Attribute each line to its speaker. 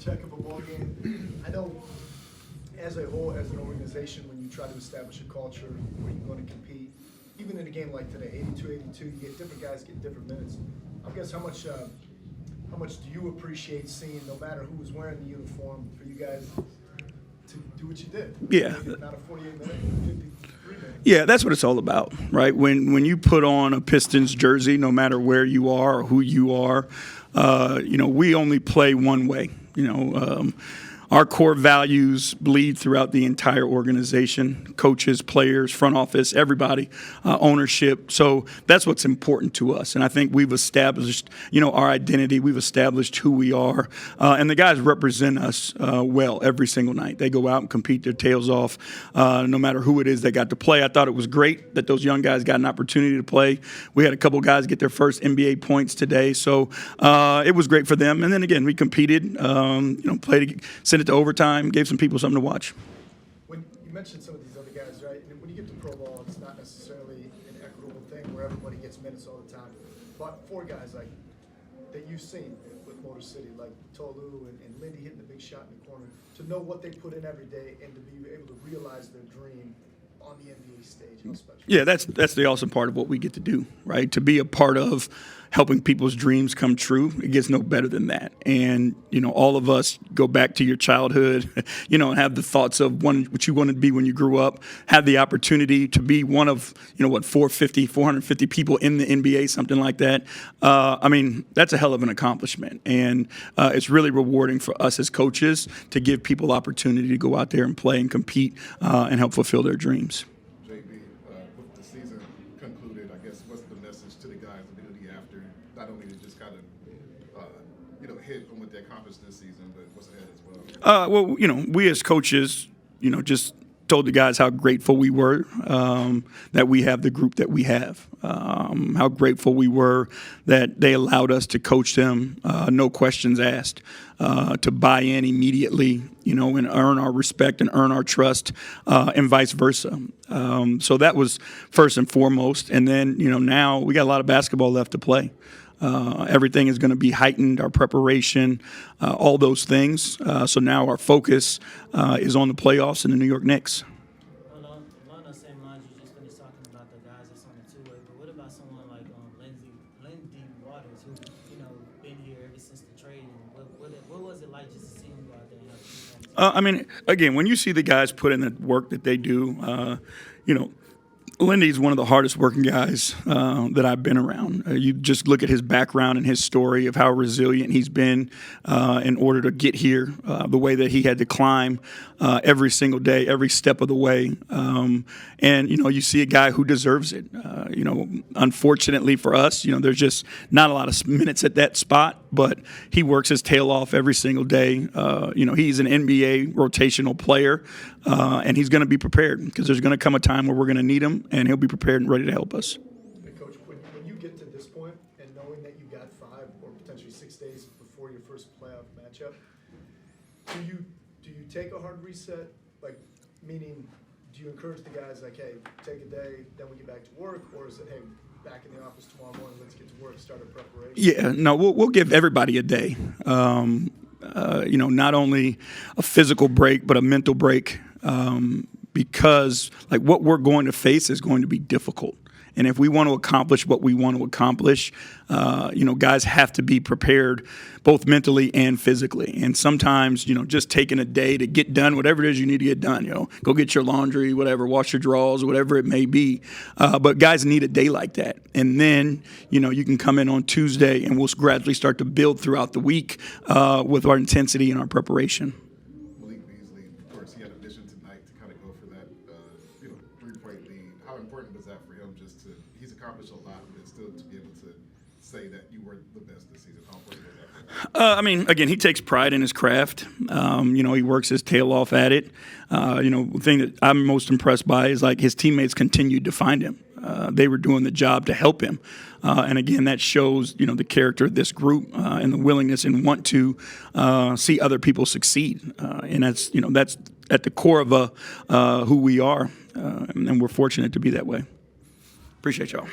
Speaker 1: coach, heck of a ball game. I know as a whole, as an organization, when you try to establish a culture where you're going to compete, even in a game like today, 82-82, you get different guys get different minutes. I guess how much do you appreciate seeing, no matter who was wearing the uniform, for you guys to do what you did?
Speaker 2: Yeah.
Speaker 1: Not a 48-minute, 53-minute.
Speaker 2: Yeah, that's what it's all about, right? When you put on a Pistons jersey, no matter where you are or who you are, we only play one way. Our core values bleed throughout the entire organization, coaches, players, front office, everybody, ownership. So that's what's important to us. And I think we've established, our identity. We've established who we are. And the guys represent us well every single night. They go out and compete their tails off, no matter who it is they got to play. I thought it was great that those young guys got an opportunity to play. We had a couple guys get their first NBA points today. So it was great for them. And then, again, we competed, played, sent it to overtime, gave some people something to watch.
Speaker 1: When you mentioned some of these other guys, right? When you get to pro ball, it's not necessarily an equitable thing where everybody gets minutes all the time. But for guys like that you've seen with Motor City, like 𝗙𝗢𝗟𝗟𝗢𝗪 and Lindy hitting the big shot in the corner, to know what they put in every day and to be able to realize their dream on the NBA stage, how special.
Speaker 2: Yeah, that's the awesome part of what we get to do, right? To be a part of helping people's dreams come true. It gets no better than that. And, all of us go back to your childhood, and have the thoughts of what you wanted to be when you grew up, have the opportunity to be one of, 450 people in the NBA, something like that. That's a hell of an accomplishment. And it's really rewarding for us as coaches to give people opportunity to go out there and play and compete and help fulfill their dreams.
Speaker 3: JB, with the season concluded, I guess, what's the message to the guys immediately after, not only to just kind of, hit on what they accomplished this season, but what's ahead as well?
Speaker 2: We as coaches, just told the guys how grateful we were that we have the group that we have, how grateful we were that they allowed us to coach them, no questions asked, to buy in immediately, and earn our respect and earn our trust, and vice versa. So that was first and foremost. And then, now we got a lot of basketball left to play. Everything is going to be heightened, our preparation, all those things. So now our focus is on the playoffs and the New York Knicks.
Speaker 4: Along those same lines, you just finished talking about the guys that's on the two-way, but what about someone like 𝗦𝗢𝗖𝗓𝗓𝗪𝗓 who's, been here ever since the trade? And what was it like just to see him go out there and help?
Speaker 2: Again, when you see the guys put in the work that they do, Lindy's one of the hardest working guys that I've been around. You just look at his background and his story of how resilient he's been in order to get here, the way that he had to climb every single day, every step of the way. And you see a guy who deserves it. Unfortunately for us, there's just not a lot of minutes at that spot, but he works his tail off every single day. He's an NBA rotational player, and he's going to be prepared because there's going to come a time where we're going to need him, and he'll be prepared and ready to help us.
Speaker 1: Hey, Coach, when you get to this point and knowing that you got 5 or potentially 6 days before your first playoff matchup, do you take a hard reset? Like, meaning, do you encourage the guys like, hey, take a day, then we get back to work, or is it, hey, back in the office tomorrow morning, let's get to work, start our preparation?
Speaker 2: Yeah, no, we'll give everybody a day. Not only a physical break, but a mental break, because what we're going to face is going to be difficult. And if we want to accomplish what we want to accomplish, guys have to be prepared both mentally and physically. And sometimes, just taking a day to get done whatever it is you need to get done, go get your laundry, whatever, wash your drawers, whatever it may be. But guys need a day like that. And then, you can come in on Tuesday and we'll gradually start to build throughout the week with our intensity and our preparation.
Speaker 3: 𝗦𝗢𝗖𝗓𝗓𝗪𝗓, of course, he had a vision tonight to kind of go for that, 3-point lead. How important was that for him he's accomplished a lot, but still to be able to say that you were the best this season? How important was that for him?
Speaker 2: Again, he takes pride in his craft. He works his tail off at it. The thing that I'm most impressed by is his teammates continued to find him. They were doing the job to help him. And again, that shows, the character of this group and the willingness and want to see other people succeed. And that's at the core of who we are. And we're fortunate to be that way. Appreciate y'all.